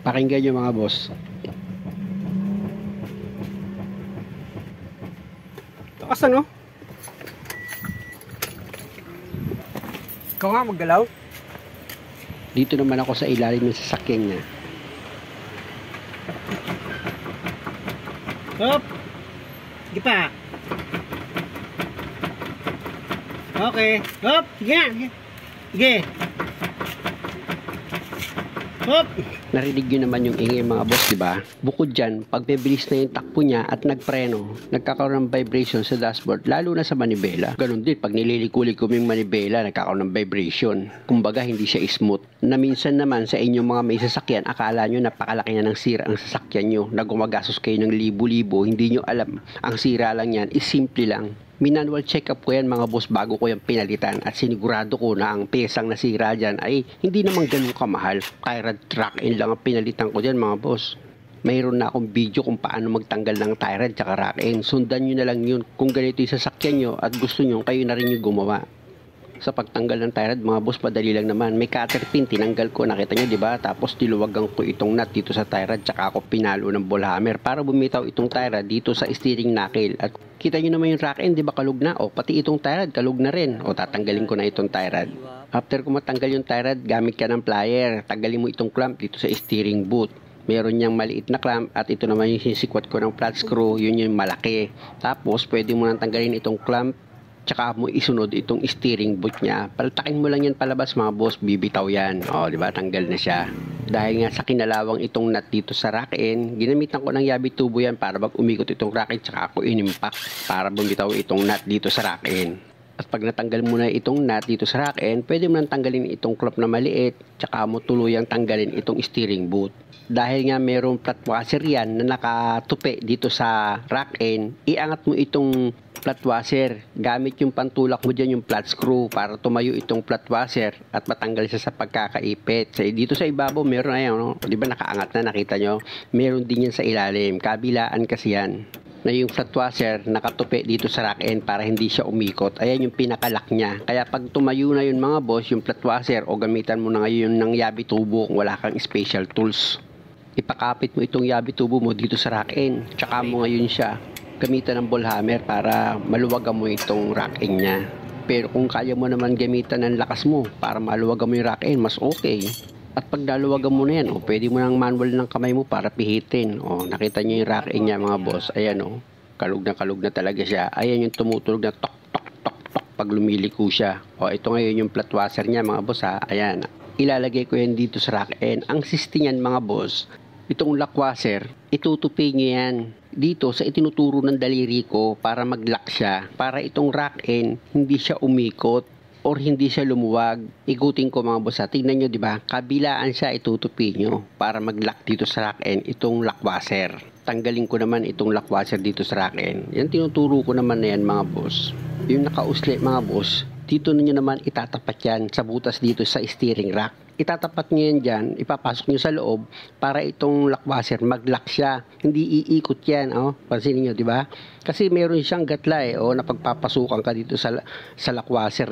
Pakinggan nyo mga boss. Takas ano? Ikaw nga maggalaw? Dito naman ako sa ilalim ng sasakyan niya. Hop! Sige pa. Okay. Hop! Sige nga. Sige. Hop! Narinig nyo naman yung ingay mga boss, di ba? Bukod dyan, pag bibilis na yung takbo niya at nagpreno, nagkakaroon ng vibration sa dashboard, lalo na sa manibela. Ganon din, pag nililiko-liko yung manibela, nagkakaroon ng vibration. Kumbaga, hindi siya smooth. Na minsan naman sa inyong mga may sasakyan, akala nyo napakalaki na ng sira ang sasakyan nyo, na gumagastos kayo ng libo-libo, hindi nyo alam. Ang sira lang yan is simple lang. Minanwal check-up ko yan mga boss bago ko yan pinalitan at sinigurado ko na ang pesang nasira dyan ay hindi naman ganun kamahal. Kaya track-in lang ang pinalitan ko dyan mga boss. Mayroon na akong video kung paano magtanggal ng tie rod tsaka rack-in. Sundan nyo na lang yun kung ganito yung sasakyan nyo at gusto nyo kayo na rin yung gumawa. Sa pagtanggal ng tie rod mga boss, padali lang naman. May cutter pin, tinanggal ko, nakita nyo diba? Tapos tiluwagan ko itong nut dito sa tie rod tsaka ako pinalo ng ball hammer para bumitaw itong tie rod dito sa steering knuckle. At kita nyo naman yung rack-in, diba kalug na? O pati itong tie rod kalug na rin. O tatanggalin ko na itong tie rod. After ko matanggal yung tie rod, gamit ka ng plier. Tanggalin mo itong clamp dito sa steering boot. Meron niyang maliit na clamp at ito naman yung sisikwat ko ng flat screw, yun yung malaki. Tapos pwede mo nang tanggalin itong clamp tsaka mo isunod itong steering boot niya. Paltakin mo lang yan palabas mga boss, bibitaw yan. O, di ba? Tanggal na siya. Dahil nga sa kinalawang itong nut dito sa rack-in, ginamitan ko ng yabi tubo yan para pag umikot itong rack-in tsaka ako inimpak para bumitaw itong nut dito sa rack-in. At pag natanggal mo na itong nut dito sa rack-in, pwede mo nang tanggalin itong clamp na maliit tsaka mo tuluyang tanggalin itong steering boot. Dahil nga mayroong flat washer yan na nakatupi dito sa rack-in, iangat mo itong flat washer. Gamit yung pantulak mo dyan yung flat screw para tumayo itong flat washer at matanggal siya sa pagkakaipit. Dito sa ibabaw meron na yan, no? Di ba nakaangat na, nakita nyo? Meron din yan sa ilalim. Kabilaan kasi yan. Na yung flat washer nakatupi dito sa rack-in para hindi siya umikot. Ayan yung pinakalak niya. Kaya pag tumayo na yun mga boss, yung flat washer o gamitan mo na ngayon ng yabi tubo kung wala kang special tools. Ipakapit mo itong yabi tubo mo dito sa rack-in. Tsaka mo ngayon siya gamitan ng ball hammer para maluwagan mo itong rack-in niya. Pero kung kaya mo naman gamitan ng lakas mo para maluwagan mo yung rack-in, mas okay. At pag naluwagan mo na yan, pwede mo ng manual ng kamay mo para pihitin. Nakita nyo yung rack-in niya mga boss. Ayan kalug na talaga siya. Ayan yung tumutulog na tok tok tok tok pag lumiliko siya. Ito ngayon yung flat washer niya mga boss ha. Ayan. Ilalagay ko yan dito sa rack-in. Ang sisti niyan mga boss, itong lock washer, itutupi nyo yan dito sa itinuturo ng daliri ko para mag-lock siya. Para itong rack-in, hindi siya umikot or hindi siya lumuwag. Ikutin ko mga boss. Tignan nyo, di ba? Kabilaan siya, itutupi nyo para mag-lock dito sa rack-in itong lock washer. Tanggalin ko naman itong lock washer dito sa rack-in. Yan tinuturo ko naman na yan mga boss. Yung nakausli mga boss, dito nyo naman itatapat yan sa butas dito sa steering rack. Itatapat nyo yan dyan, ipapasok nyo sa loob para itong lock washer mag-lock siya. Hindi iikot yan, pansinin nyo, di ba? Kasi meron siyang gatla na pagpapasukan ka dito sa lock washer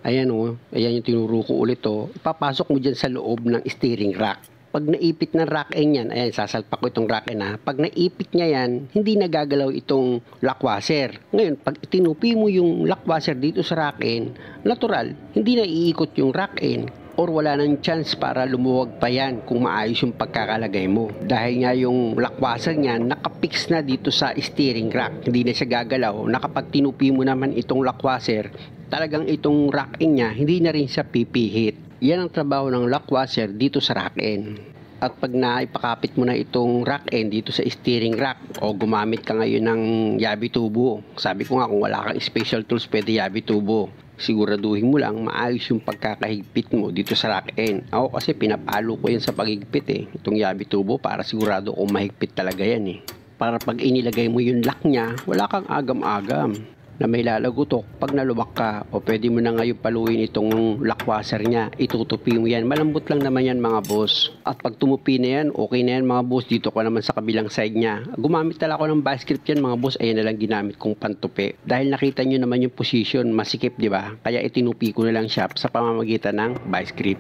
Ayan ayan yung tinuro ko ulit Ipapasok mo dyan sa loob ng steering rack. Pag naipit ng rack-in yan, ayan, sasalpak ko itong rack-in Pag naipit niya yan, hindi nagagalaw itong lock washer. Ngayon, pag tinupi mo yung lock washer dito sa rack-in, natural, hindi na iikot yung rack-in or wala nang chance para lumuwag pa yan kung maayos yung pagkakalagay mo. Dahil nga yung lock washer niya, nakapix na dito sa steering rack. Hindi na siya gagalaw. Nakapag tinupi mo naman itong lock washer, talagang itong rack-in niya, hindi na rin siya pipihit. Yan ang trabaho ng lock washer dito sa rack-in. At pag naipakapit mo na itong rack-in dito sa steering rack o gumamit ka ngayon ng yabi tubo. Sabi ko nga kung wala kang special tools pwede yabi tubo. Siguraduhin mo lang maayos yung pagkakahigpit mo dito sa rack-in. Ako kasi pinapalo ko yan sa paghigpit itong yabi tubo para sigurado kung mahigpit talaga yan Para pag inilagay mo yung lock niya, wala kang agam-agam na may lalagutok pag naluwak ka o pwede mo na ngayon paluin itong lock washer niya, itutupi mo yan. Malambot lang naman yan mga boss. At pag tumupi na yan, okay na yan mga boss. Dito ko naman sa kabilang side niya. Gumamit talaga ako ng vice grip yan mga boss. Ayan na lang ginamit kong pantupi. Dahil nakita nyo naman yung position, masikip di ba? Kaya itinupi ko na lang siya sa pamamagitan ng vice grip.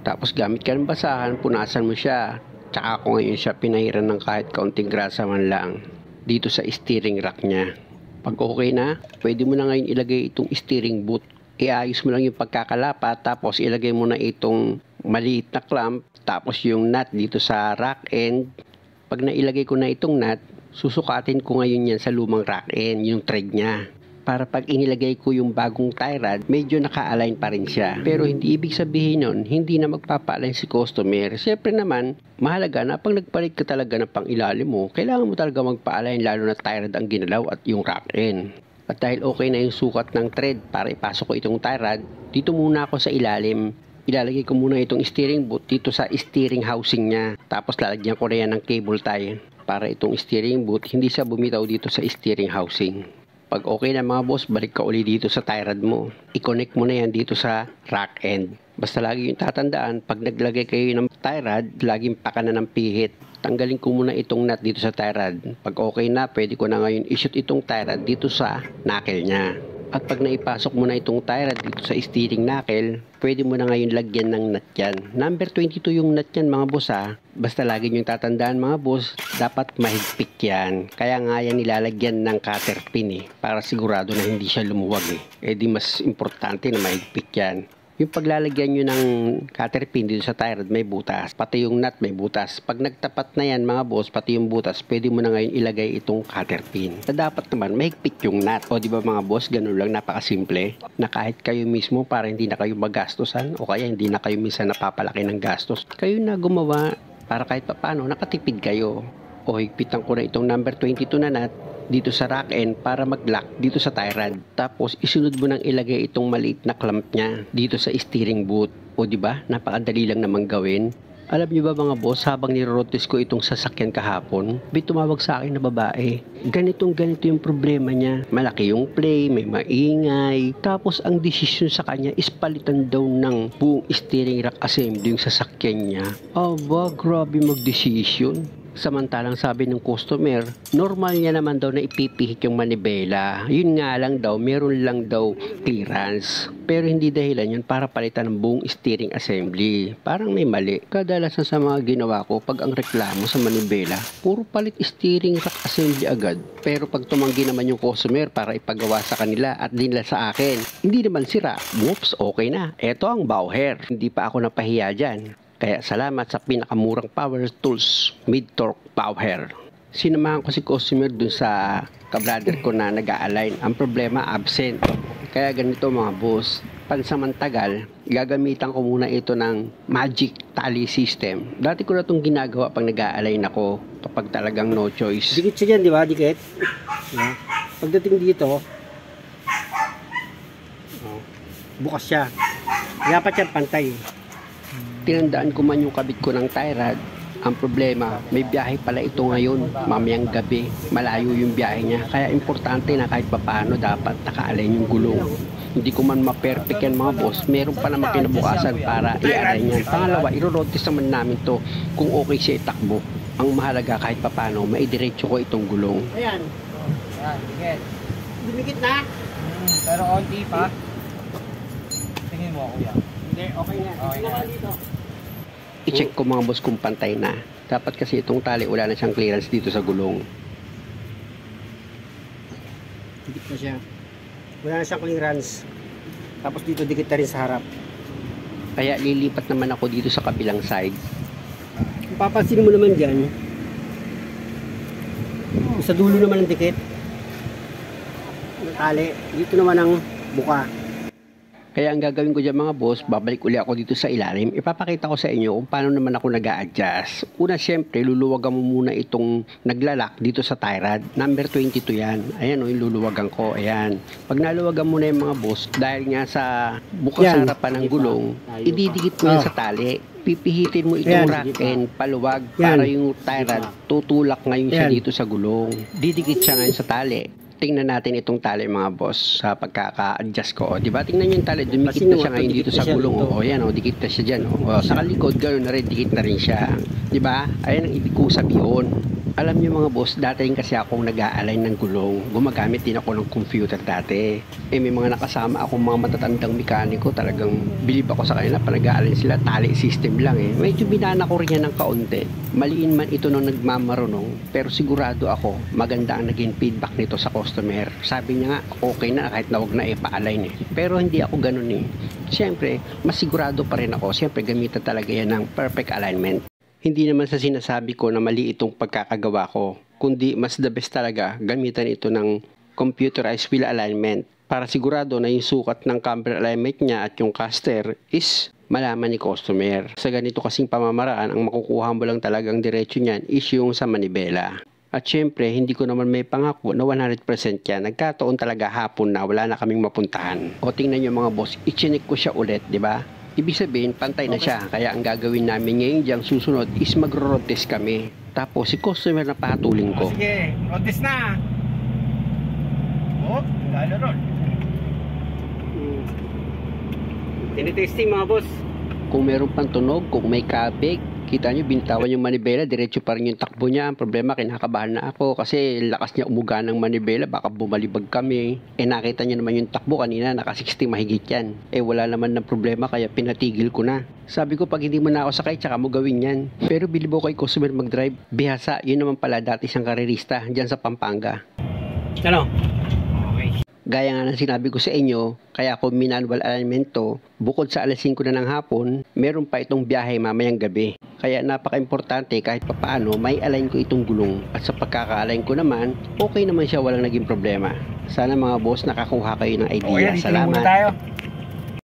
Tapos gamit ka ng basahan, punasan mo siya. Tsaka ako ngayon siya pinahiran ng kahit kaunting grasa man lang dito sa steering rack niya. Pag okay na, pwede mo na ngayon ilagay itong steering boot. Iayos mo lang yung pagkakalapat, tapos ilagay mo na itong maliit na clamp, tapos yung nut dito sa rack end. Pag nailagay ko na itong nut, susukatin ko ngayon yan sa lumang rack end, yung thread niya. Para pag inilagay ko yung bagong tie rod, medyo naka-align pa rin siya. Pero hindi ibig sabihin nun, hindi na magpapa-align si customer. Siyempre naman, mahalaga na pag nagpalit ka talaga ng pang-ilalim mo, kailangan mo talaga magpa-align lalo na tie rod ang ginalaw at yung rack end. At dahil okay na yung sukat ng thread para ipasok ko itong tie rod, dito muna ako sa ilalim. Ilalagay ko muna itong steering boot dito sa steering housing niya. Tapos lalagyan ko na yan ng cable tie para itong steering boot hindi siya bumitaw dito sa steering housing. Pag okay na mga boss, balik ka uli dito sa tie rod mo. I-connect mo na yan dito sa rack end. Basta lagi yung tatandaan, pag naglagay kayo ng tie rod, laging pakanan ng pihit. Tanggalin ko muna itong nut dito sa tie rod. Pag okay na, pwede ko na ngayon i-shoot itong tie rod dito sa knuckle niya. At pag naipasok mo na itong tie rod dito sa steering knuckle, pwede mo na ngayon lagyan ng nut yan. Number 22 yung nut yan mga boss ha. Basta lagi nyo tatandaan mga boss, dapat mahigpit yan. Kaya nga yan nilalagyan ng cutter pin para sigurado na hindi siya lumuwag di mas importante na mahigpit yan. Yung paglalagyan nyo ng cutter pin dito sa tie rod may butas, pati yung nut may butas. Pag nagtapat na yan mga boss, pati yung butas, pwede mo na ngayon ilagay itong cutter pin. Dapat naman mahigpit yung nut. O di ba mga boss, ganun lang, napakasimple. Na kahit kayo mismo para hindi na kayo magastosan o kaya hindi na kayo minsan napapalaki ng gastos, kayo na gumawa para kahit paano nakatipid kayo. O higpitan ko na itong number 22 na nut dito sa rack end para mag-lock dito sa tie rod. Tapos isunod mo nang ilagay itong maliit na clamp niya dito sa steering boot. O di ba? Napakadali lang naman gawin. Alam niyo ba mga boss, habang nirotes ko itong sasakyan kahapon, may tumawag sa akin na babae. Ganito yung problema niya. Malaki yung play, may maingay. Tapos ang desisyon sa kanya is palitan daw ng buong steering rack assembly yung sasakyan niya. Aba, grabe mag-decision. Samantalang sabi ng customer, normal niya naman daw na ipipihit yung manibela. Yun nga lang daw, meron lang daw clearance. Pero hindi dahilan yun para palitan ng buong steering assembly. Parang may mali. Kadalasan sa mga ginawa ko, pag ang reklamo sa manibela, puro palit steering rack assembly agad. Pero pag tumanggi naman yung customer para ipagawa sa kanila at dinla sa akin, hindi naman sira. Whoops, okay na. Eto ang Bauer. Hindi pa ako napahiya dyan. Kaya salamat sa pinakamurang power tools, mid-torque Bauer. Sinamahan ko si customer dun sa kabrader ko na nag-a-align. Ang problema, absent. Kaya ganito mga boss, pansamantagal, gagamitan ko muna ito ng magic tally system. Dati ko na itong ginagawa pag nag-a-align ako kapag talagang no choice. Dikit siya dyan, di ba? Dikit. Yeah. Pagdating dito, bukas siya. Dapat yan pantay. Tinandaan ko man yung kabit ko ng tie rod. Ang problema, may biyahe pala ito ngayon, mamayang gabi, malayo yung biyahe niya. Kaya importante na kahit papaano dapat naka-align yung gulong. Hindi ko man ma-perfect yan mga boss, meron pa naman kinabukasan para i-align yan. Pangalawa, iro-road test naman namin to kung okay siya itakbo. Ang mahalaga kahit papaano, maidiretso ko itong gulong. Ayan. Ayan, dikit. Dumikit na? Pero konti pa. Tingin mo kuya. Hindi, okay na. Okay na. Dito. I-check ko mga boss kung pantay na. Dapat kasi itong tali, wala na siyang clearance dito sa gulong. Dikit na siya. Wala na siyang clearance. Tapos dito dikit na rin sa harap. Kaya lilipat naman ako dito sa kabilang side. Kung papansin mo naman dyan, sa dulo naman ng dikit. Ang tali. Dito naman ang buka. Kaya ang gagawin ko dyan mga boss, babalik uli ako dito sa ilalim. Ipapakita ko sa inyo kung paano naman ako nag-a-adjust. Una siyempre, luluwagan mo muna itong naglalak dito sa tie rod. Number 22 yan. Ayan o, yung luluwagan ko. Ayan. Pag naluwagan mo na yung mga boss, dahil nga sa bukas Yan. harapan ng gulong, ididikit mo yan sa tali. Pipihitin mo itong Yan. rack end, paluwag, Yan. para yung tie rod tutulak ngayon siya Yan. dito sa gulong. Didikit siya ngayon sa tali. Tingnan natin itong tali mga boss sa pagkaka-adjust ko. O, diba? Tingnan nyo yung tali. Dumikit na siya ngayon dito sa gulong. O, yan o. Dikit na siya dyan. O, sa kalikod, gano'n na rin. Dikit na rin siya. Diba? Ayan ang ibig kong sabihin. Alam niyo mga boss, dati rin kasi akong nag-a-align ng gulong. Gumagamit din ako ng computer dati. May mga nakasama akong mga matatandang mekaniko, talagang bilib ako sa kanila pa nag-a-align sila, tali system lang eh. Medyo binana ko rin yan ng kaunti. Maliin man ito nung nagmamarunong, pero sigurado ako maganda ang naging feedback nito sa customer. Sabi niya nga, okay na kahit na wag na pa-align eh. Pero hindi ako ganun eh. Siyempre, mas sigurado pa rin ako. Siyempre, gamitan talaga yan ng perfect alignment. Hindi naman sa sinasabi ko na mali itong pagkakagawa ko, kundi mas the best talaga gamitan ito ng computerized wheel alignment para sigurado na yung sukat ng camber alignment niya at yung caster is malaman ni customer. Sa ganito kasing pamamaraan, ang makukuha mo lang talagang diretso niyan is yung sa manibela. At syempre, hindi ko naman may pangako na 100% yan. Nagkataon talaga hapon na wala na kaming mapuntahan. O tingnan nyo mga boss, i-check ko siya ulit, di ba? Ibig sabihin, pantay na siya. Kaya ang gagawin namin ngayon diyang susunod is mag-road test kami. Tapos si customer na patulin ko. Sige, road test na. Oh, lalo ron. Tinitesting mga boss. Kung meron pang tunog, kung may kabig, kita nyo, bintawan yung manibela, diretso pa rin yung takbo niya. Ang problema, kinakabahan na ako kasi lakas niya umuga ng manibela, baka bumalibag kami. Nakita niyo naman yung takbo kanina, naka 60 mahigit yan. Wala naman ng problema, kaya pinatigil ko na. Sabi ko, pag hindi mo na ako sakay, tsaka mo gawin yan. Pero bilib ako kay customer mag-drive. Bihasa, yun naman pala dati siyang karerista, dyan sa Pampanga. Ano? Gaya nga ng sinabi ko sa inyo, kaya ako manual alignment to, bukod sa alas 5 na ng hapon, meron pa itong biyahe mamayang gabi. Kaya napaka-importante kahit papaano may align ko itong gulong. At sa pagkaka-align ko naman, okay naman siya, walang naging problema. Sana mga boss nakakuha kayo ng idea. Okay, dito na muna Salamat. tayo.